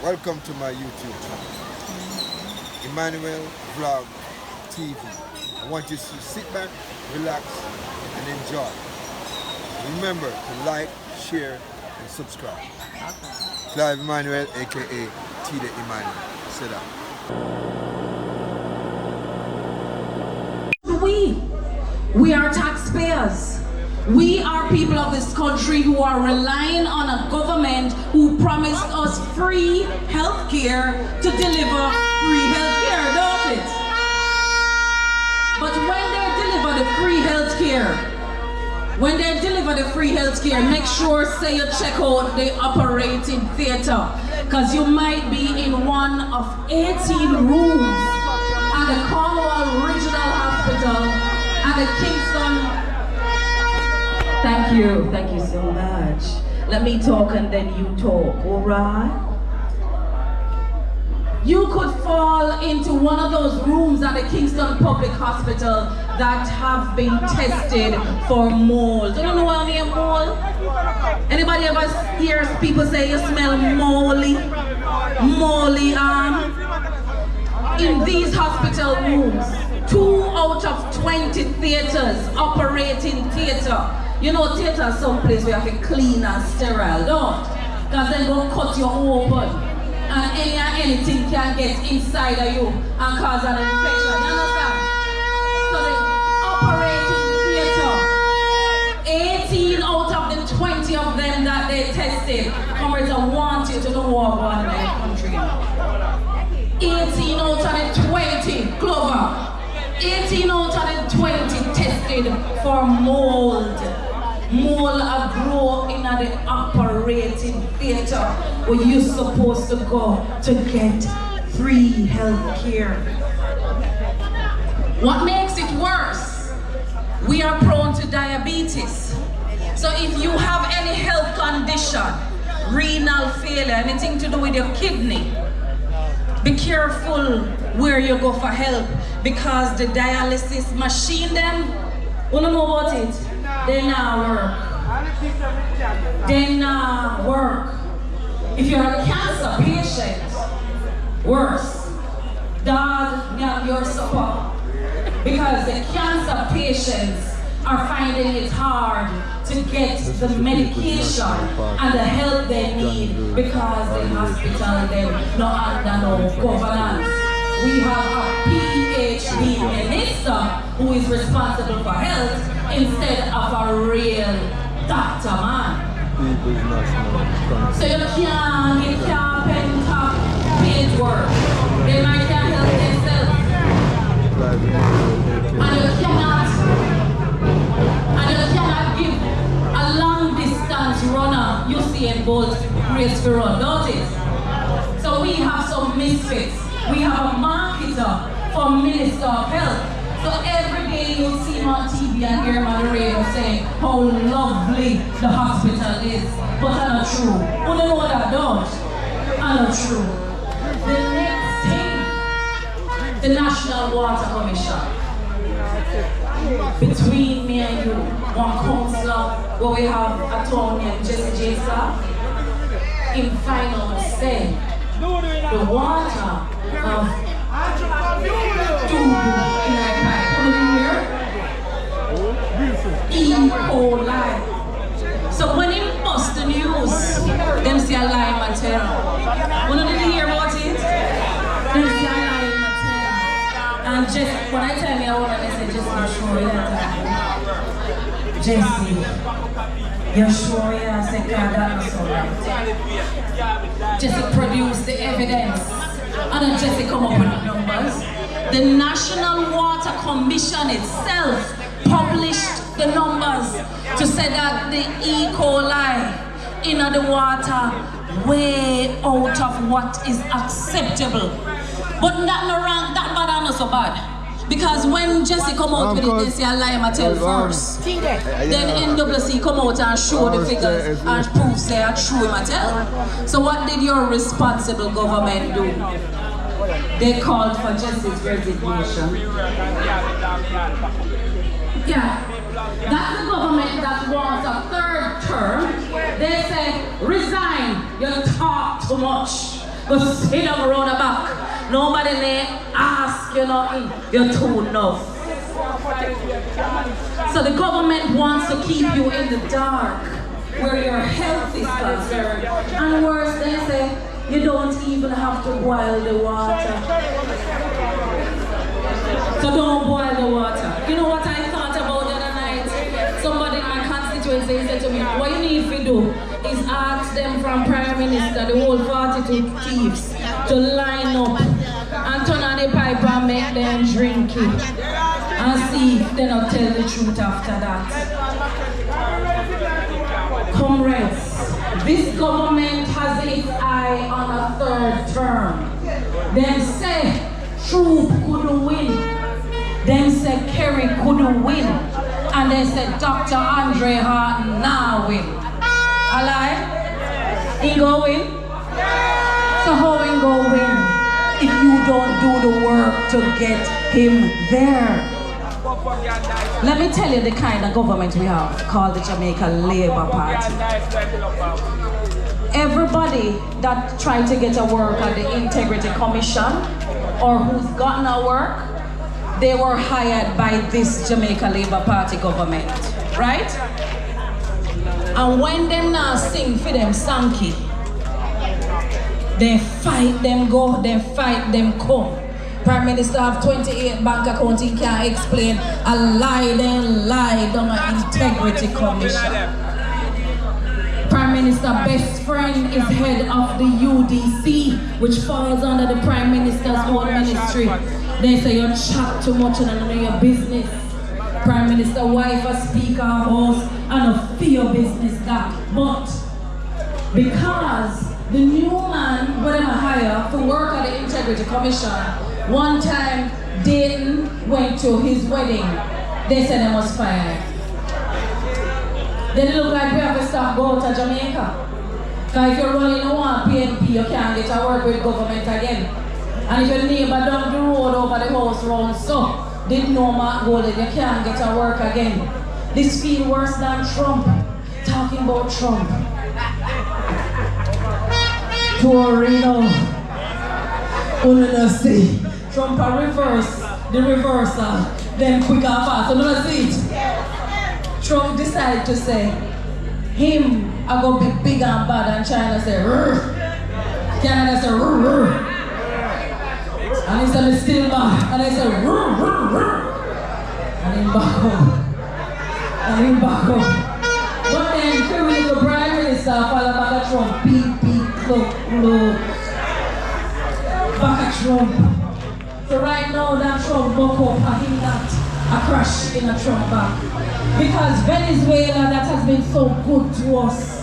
Welcome to my YouTube channel, Emmanuel Vlog TV. I want you to sit back, relax, and enjoy. Remember to like, share, and subscribe. Clive Emmanuel, aka T. The Emmanuel. Sit down. We are taxpayers. We are people of this country who are relying on a government who promised us free health care to deliver free health care, don't it? But when they deliver the free health care, make sure say you check out the operating theater, because you might be in one of 18 rooms at the Cornwall Regional Hospital and the Kingston. Thank you so much. Let me talk and then you talk, alright? You could fall into one of those rooms at the Kingston Public Hospital that have been tested for mold. Do you know what I mean, mold? Anybody ever hear people say you smell moldy? In these hospital rooms, 2 out of 20 theaters, operating theater. You know, theater is some place where you have to clean and sterile, don't? Because then they'll cut you open and anything can get inside of you and cause an infection. You understand? So the operating theater, 18 out of the 20 of them that they tested, Confrence, I want you to know what going on in the country. 18 out of the 20, Clover. 18 out of the 20 tested for mold. Mold are grow in the operating theater where you're supposed to go to get free health care. What makes it worse? We are prone to diabetes. So if you have any health condition, renal failure, anything to do with your kidney, be careful where you go for help, because the dialysis machine them, you don't know about it, they not work. If you're a cancer patient, worse, dog not your support, because the cancer patients are finding it hard to get the medication and the help they need because the hospital them not under no governance. We have a PhD minister who is responsible for health instead of a real doctor man. So you can't get carpenter paid work. They might can't help themselves. And you cannot give a long distance runner Usain Bolt race to run, don't it? So we have some misfits. We have a marketer for Minister of Health. So every day you'll see him on TV and hear him on the radio saying how lovely the hospital is. But that's not true. You don't know that, don't? That's not true. The next thing, the National Water Commission. Between me and you, one councillor, where we have Attorney and Jesse Jason, in final say, the water of E. coli. So when he bust the news, them say a lie material. When did you hear about it? Them say a lie material. And just when I tell me I want to say, just you sure you Jesse, you sure you say God that's so right. Jesse produced the evidence. And then Jesse come up with the numbers. The National Water Commission itself published the numbers to say that the E. coli in the water way out of what is acceptable. But that bad and not so bad. Because when Jesse come out with it, they say a lie material first. Then NWC come out and show the figures and prove they are true material. So what did your responsible government do? They called for Jesse's resignation. Yeah, that's the government that wants a third term. They say, resign, you talk too much. Go sit down around the back. Nobody may ask you nothing. You're too enough. So the government wants to keep you in the dark, where your health is concerned. And worse, they say, you don't even have to boil the water. So don't boil the water. You know what I thought about the other night? Somebody in my constituency said to me, what you need to do is ask them from Prime Minister, the whole 42 thieves, to line up and turn on the pipe and make them drink it. And see if they don't tell the truth after that. Comrades, this government has its eye on a third term. Them say Troop couldn't win. Them say Kerry couldn't win. And they said Dr. Andre Hart now win. Alive? He go win? So how he go win if you don't do the work to get him there? Let me tell you the kind of government we have called the Jamaica Labour Party. Everybody that tried to get a work at the Integrity Commission or who's gotten a work, they were hired by this Jamaica Labour Party government, right? And when them now sing for them Sankey, they fight them go, they fight them come. Prime Minister have 28 bank accounts, he can't explain a lie, then lie down an Integrity Commission. Prime Minister best friend is head of the UDC, which falls under the Prime Minister's own ministry. They say you chat too much and none of your business. Prime Minister wife a speaker house and a fear business that. But because the new man, whatever hire, to work at the Integrity Commission, one time Dayton went to his wedding, they said they must fire. Then it look like we have to stop going to Jamaica. Because if you're running on PNP, you can't get to work with government again. And if your neighbor down the road over the house round so, didn't know Mark Golden, you can't get to work again. This feel worse than Trump. Talking about Trump. Torino. Unna see. Trump a reverse, the reversal, then quick and fast. Unna see it. Trump decided to say, him I go be big and bad, and China say, rrr. Canada say, rrr, rrr. And he said, me still bad. And they said, rrr, rrr, rrr. And him back home. And him back home. But then, when the Prime Minister follow back at Trump, beep, cloak, low. Back at Trump. So right now, that Trump buck up, and him not a crash in a Trump back. Because Venezuela, that has been so good to us.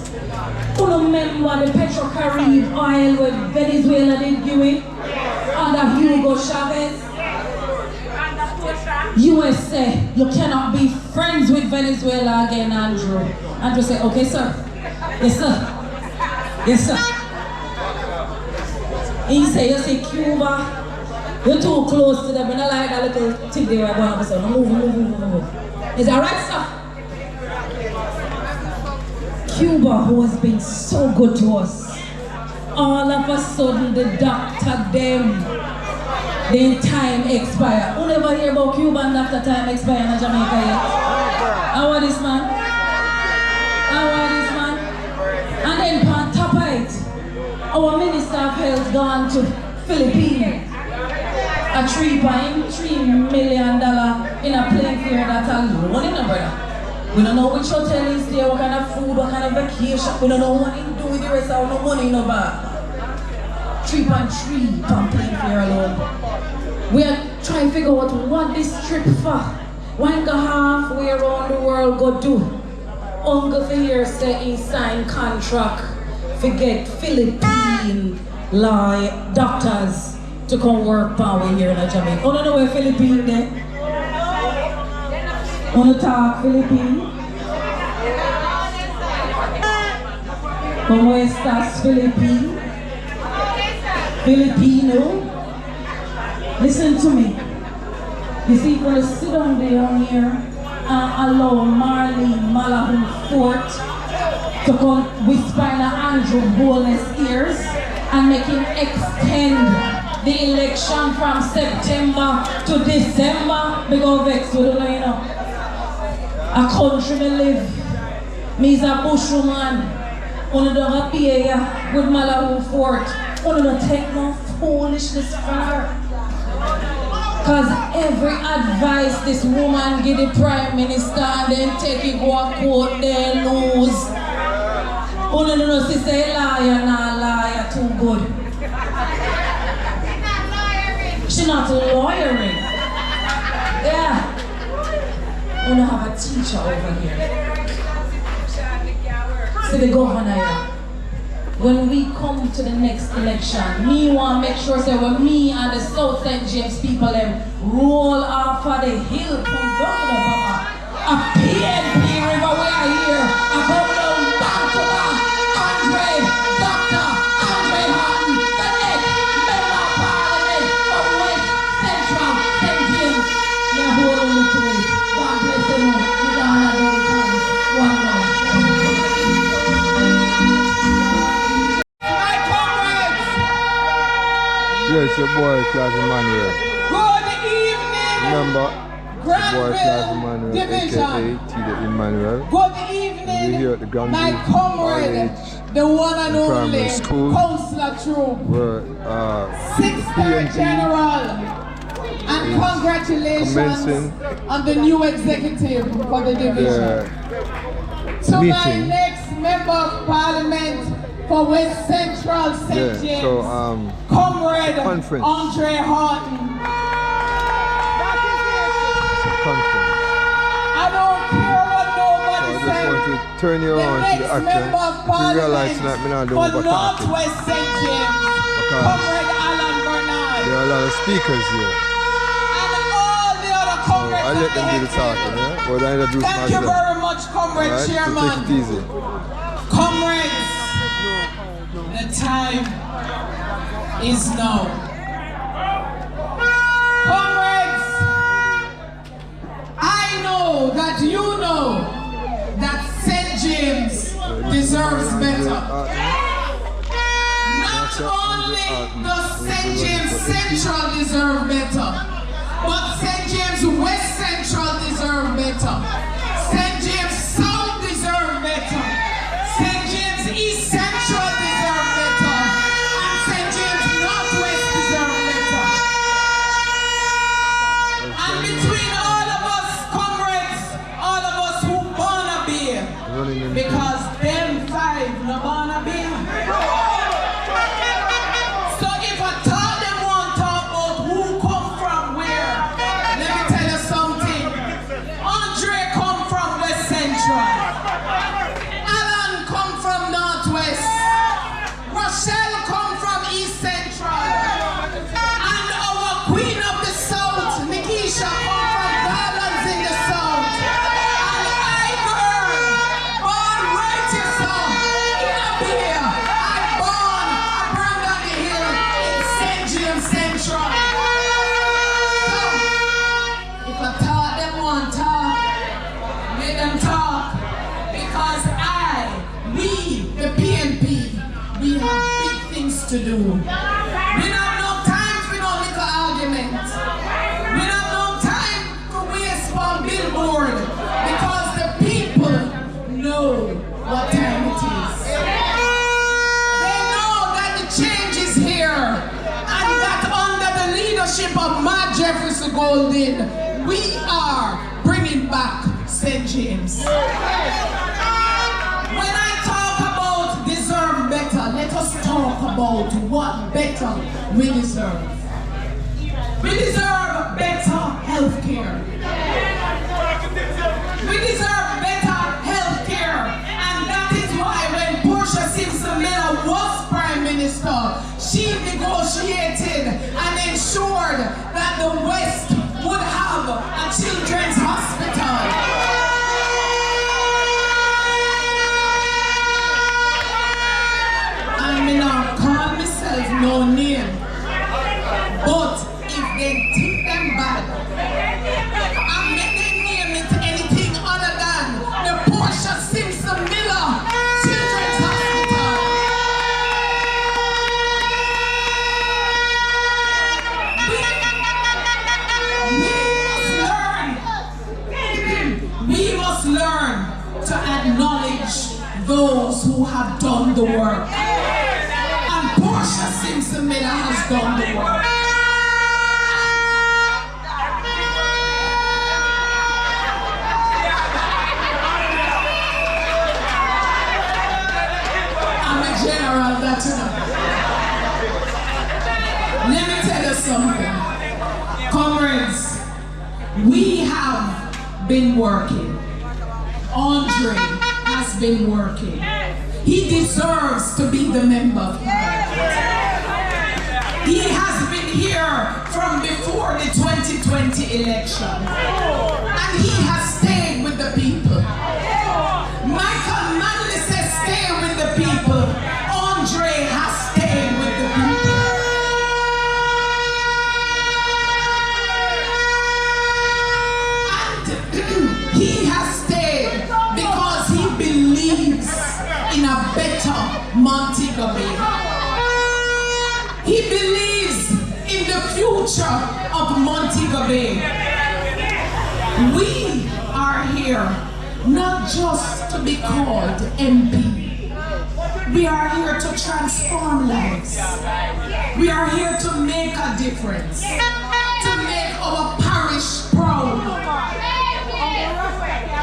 You remember the Petrocaribe oil with Venezuela did give it? Under Hugo Chavez? USA, you cannot be friends with Venezuela again, Andrew. Andrew said, okay, sir. Yes, sir. Yes, sir. He said, you see, Cuba, you're too close to them. I don't like that little thing they were going to say. Move. Is that right, sir? Cuba, who has been so good to us, all of a sudden the doctor them, then time expire. Who never hear about Cuba and doctor time expire in Jamaica yet? How are this man? And then on top of it, our Minister of Health gone to Philippines. A $3.3 million in a plane fare that alone, brother. We don't know which hotel is there, what kind of food, what kind of vacation. We don't know what he do with the rest of our money, no bad. 3.3 per plane fare alone. We are trying to figure out what this trip for. Why go halfway around the world go do? Uncle for here say he signed contract to get Philippine law doctors to come work power here in Jamaica. Oh, no, where Philippines there? Wanna talk Philippine? Como estas Philippine? Filipino? Listen to me. You see, when you sit down there here and allow Marley Malahoo Fort to come whisper in Andrew Boldness ears and make him extend the election from September to December. We go vex with you, you know. A country me live. Me is a bushwoman. One of the happy with Malahoo Fort. One of the take no foolishness from her. Cause every advice this woman give the Prime Minister and then take it go a court, they lose. One of the say liar, nah liar, too good. She not lawyering. Yeah. We don't have a teacher over here. See the governor here. When we come to the next election, me want to make sure that when me and the South St. James people them roll off of the hill from Governor a PNP river we are here, a go down back to back, Dr. Andre Horton, the next member of Parliament from West Central St. James. You're holding me to it. God bless you. We don't have no time. One more. Yes, your boy, Class Emmanuel. Good evening. Remember, your boy, Class Emmanuel, aka T. Emmanuel. Good evening, We're here at the Grand my comrade, the one and only Councillor True, Sixth Third General, and congratulations on the new executive for the division. To my next member of Parliament for West Central St. James, comrade Confrence. Andre Horton. I don't care what nobody I just says. want to turn you on to the action to realize that I'm not doing for Northwest St. James, comrade Alan Bernard. There are a lot of speakers here. And all the other comrades. I let them do the talking, yeah? But I introduce myself. Thank you very much, comrade Right? chairman. So take it easy. Comrades, the time is now. Comrades, I know that you know that St. James deserves better. Not only does St. James Central deserve better, but St. James West Central deserve better. St. James South deserve better. St. James East Central deserve better. And St. James Northwest deserve better. And between all of us, comrades, all of us who born a beer, because them five no born a beer. So if I thought them want to talk about who come from where, let me tell you something. Andre come from West Central. Alan come from Northwest. Rochelle come from East Central. And our Queen of the South, Nikisha, come from Garlands in the South. And I, girl, born right here, son, in a beer. I born a Brandon Hill in St. James Central. So, if I thought them want to talk, make them talk. Because we, the PNP, we have big things to do. We don't have no time for no little arguments. We don't have no time to waste on billboard. Because the people know what time it is. They know that the change is here. And that under the leadership of Matt Jefferson Golden, we are bringing back St. James. When I talk about deserve better, let us talk about what better we deserve. We deserve better health care. We deserve better health care. And that is why when Portia Simpson Miller was Prime Minister, she negotiated and ensured that the West would have a children's hospital. I may not call myself no name, but if they think them bad, I make them name it anything other than the Portia Simpson Miller Children's Hospital. acknowledge those who have done the work. And Portia Simpson Miller has done the work. I'm a general, that you know. Let me tell you something. Comrades, we have been working. Andre has been working. He deserves to be the member of Parliament. He has been here from before the 2020 election. And he has stayed with the people. Michael Manley says stay with the people. Andre has stayed with the people. And he has stayed because he believes in a better Montego Bay. He believes in the future of Montego Bay. We are here not just to be called MP. We are here to transform lives. We are here to make a difference, to make our parish proud.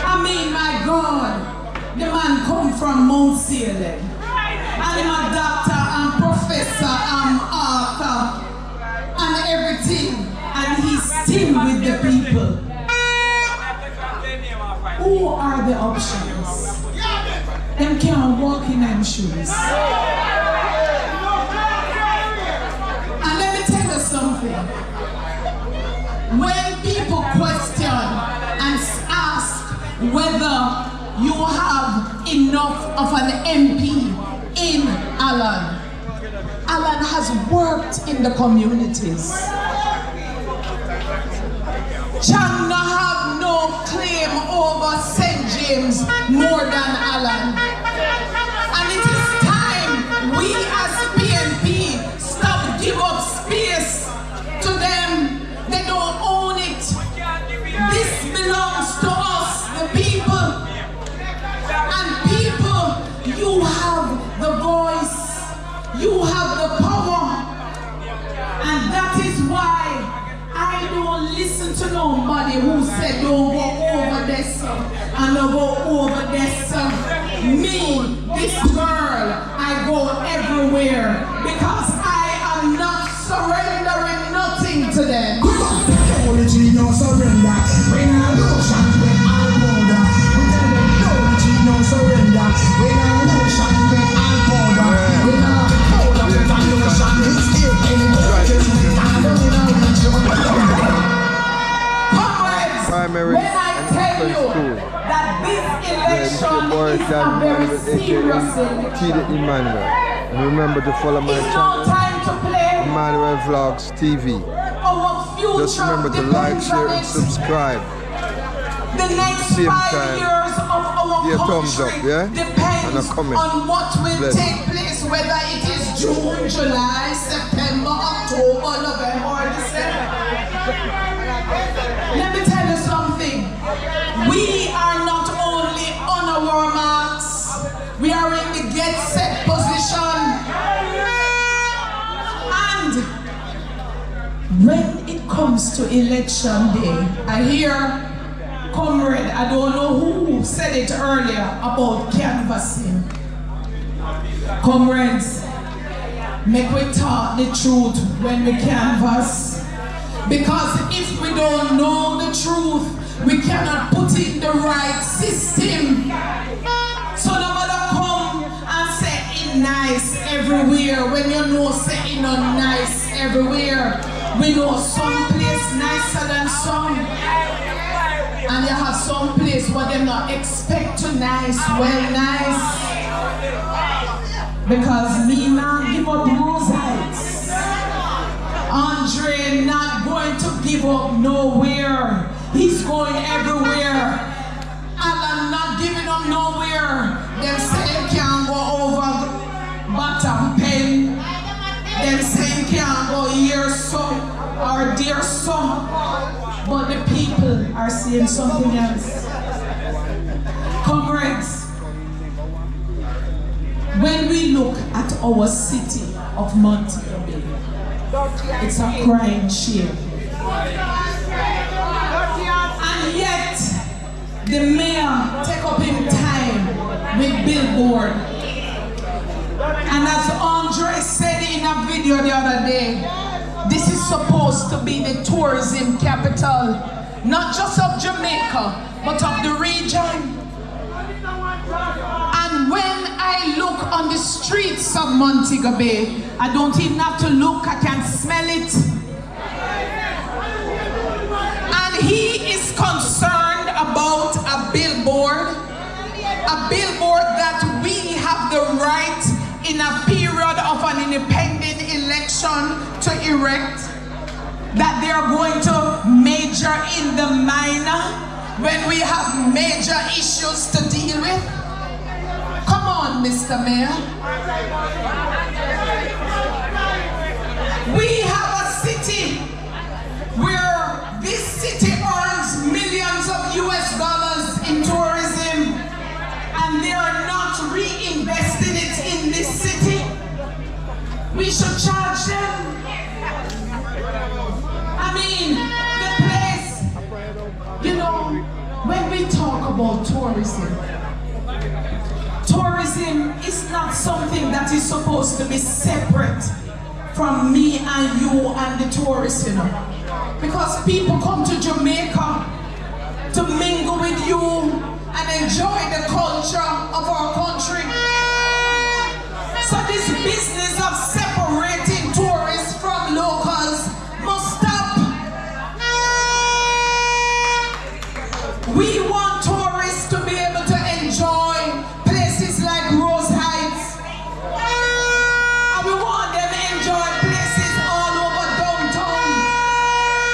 I mean, my God, the man come from Mount Salem. And I'm a doctor and professor and author and everything. And he's still with the people. Who are the options? Them can't walk in them shoes. And let me tell you something. When people question and ask whether you have enough of an MP in Alan, Alan has worked in the communities. Changna have no claim over St. James more than Alan. And it is time we as PNP stop give up space to them. They don't own it. This belongs to us, the people. And people, you have the voice. You have the power. And that is why I don't listen to nobody who said don't go over this and don't go over this. Me, this girl, I go everywhere because I am not surrendering nothing to them. No surrender. When I lotion, when I border. We tell them no surrender. When I lotion, when I border. When I border, when I lotion, it's still any Primary when I tell you that this election is a very serious election, Emmanuel. And remember to follow my it's channel, no time to play. Emmanuel Vlogs TV. Our future Just remember to like, share, and subscribe. The next Same 5 time. years of our Give a country thumbs up, yeah? And a depends comment. on what will Bless. take place, whether it is June, July, September, October, November, or December. Let me tell you something. We are not only on our marks, we are in the get set position. And when it comes to election day, I hear Comrade, I don't know who said it earlier about canvassing. Comrades, make we talk the truth when we canvass. Because if we don't know the truth, we cannot put in the right system. So no matter come and say it nice everywhere, when you know say it not nice everywhere, we know some place nicer than some. And you have some place where they not expect to nice, well nice. Because me not give up those heights. Andre not going to give up nowhere. He's going everywhere. Alan not giving up nowhere. Them saying can't go over bottom pen. Them saying can't go here so or there so. But the people are saying something else. Comrades, when we look at our city of Montego Bay, it's a crying shame. And yet, the mayor take up him time with billboard. And as Andre said in a video the other day, this is supposed to be the tourism capital, not just of Jamaica, but of the region. And when I look on the streets of Montego Bay, I don't even have to look, I can smell it. And he is concerned about a billboard that we have the right in a period of an independent election to erect, that they are going to major in the minor when we have major issues to deal with. Come on, Mr. Mayor. We have a city where this city earns millions of US dollars in tourism, and they are not reinvesting it in this city. We should charge them. I mean, the place, you know, when we talk about tourism is not something that is supposed to be separate from me and you and the tourists, you know. Because people come to Jamaica to mingle with you and enjoy the culture of our country. So this business of separating tourists from locals must stop. We want tourists to be able to enjoy places like Rose Heights. And we want them to enjoy places all over downtown.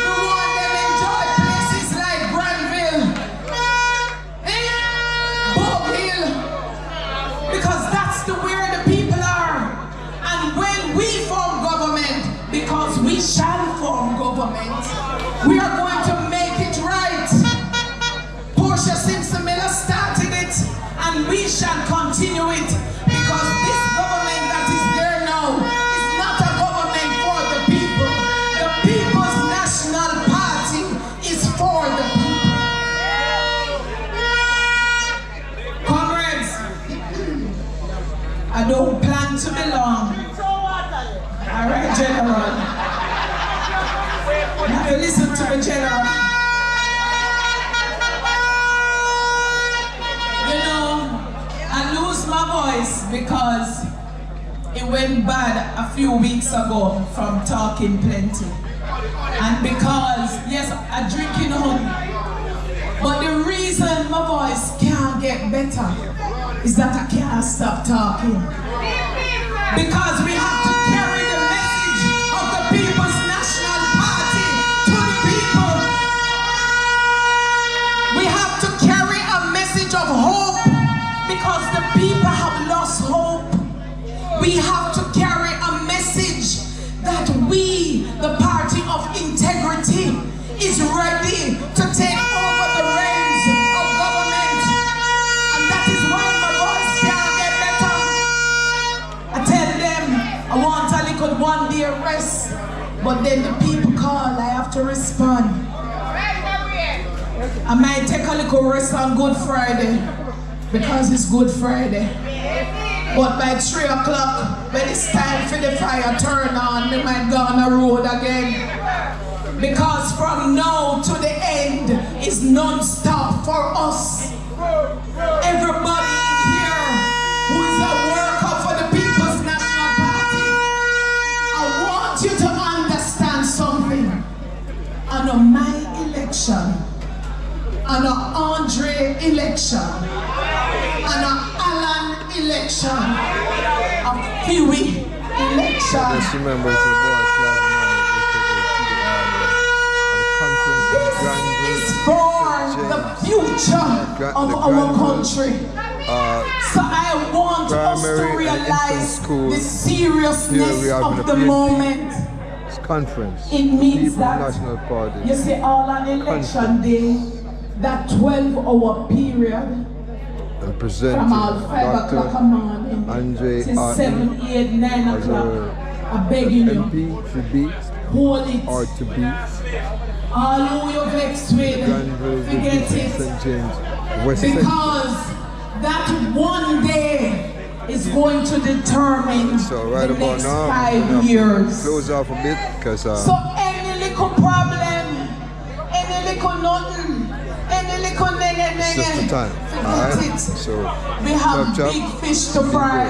We want them to enjoy places like Granville, Bob Hill, because that's where the people are. And when we form government, because we shall form government, we are going to make it right. Portia Simpson Miller started it, and we shall continue it, because this government that is there now is not a government for the people. The People's National Party is for the people. Comrades, I don't plan to be long. All right, General. You have to listen to the General. You know, I lose my voice because it went bad a few weeks ago from talking plenty. And because, yes, I drink in honey. But the reason my voice can't get better is that I can't stop talking. Because we have to carry the message of the People's National Party to the people. We have to carry a message of hope, because the people have lost hope. We have to carry a message that we, the party of integrity, is ready to take over the reins of government. And that is why my voice can't get better. I tell them I want a little one day rest, but then the people call, I have to respond. I might take a little rest on Good Friday, because it's Good Friday. But by 3 o'clock, when it's time for the fire turn on, we might go on the road again. Because from now to the end is non-stop for us. Everybody in here who is a worker for the People's National Party, I want you to understand something. On my election, on an Andre election, on an Alan election, a Huey election. Just remember it's a boss This is for the future of our country. So I want us to realize the seriousness of the moment. Confrence. It means that National Party. you see, all on election day, that 12-hour period and presenting from all 5 o'clock a morning Andre till 7, 8, 9 as o'clock. I'm begging you. MP should be Hold it. or to be All who you vex with, Granville, forget St. it. James, West Central. Because that one day is going to determine So right the about next now, 5 years. close off a bit because So any little problem, any little nothing, any little nene it's just the time. forget Alright? it. So We have chop, chop. big fish to fry.